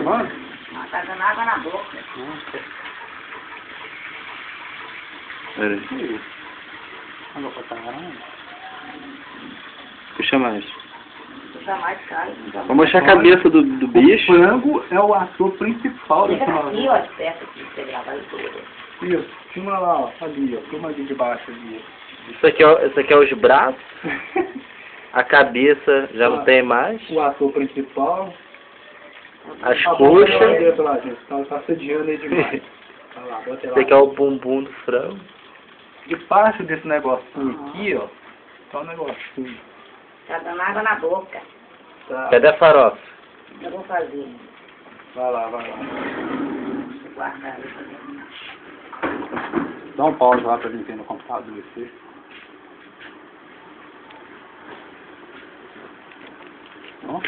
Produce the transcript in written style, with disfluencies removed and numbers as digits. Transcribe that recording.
tomando? Não, tá dando água na boca. Pera aí. Água pra caramba. Puxa mais. Puxa mais, cara. Vamos mostrar a cabeça do bicho. O frango é o ator principal dessa Fica aqui, novela. ó, de perto aqui, pra você gravar isso tudo. Isso, filma lá, ó. Ali, ó. Filma ali de baixo ali. Isso aqui é os braços. A cabeça já não tem mais. O ator principal. As A boca não vai coxas. dentro lá, gente. Tá assediando ele demais. Olha lá, bota Esse aqui é o bumbum do frango. Debaixo desse negocinho aqui, ó. Tá um negocinho. Tá dando água na boca. Tá. Cadê a farofa? Eu vou fazer. Vai lá, vai lá. Vou guardar isso. Dá um pause lá pra mim ver no computador aqui. Ó.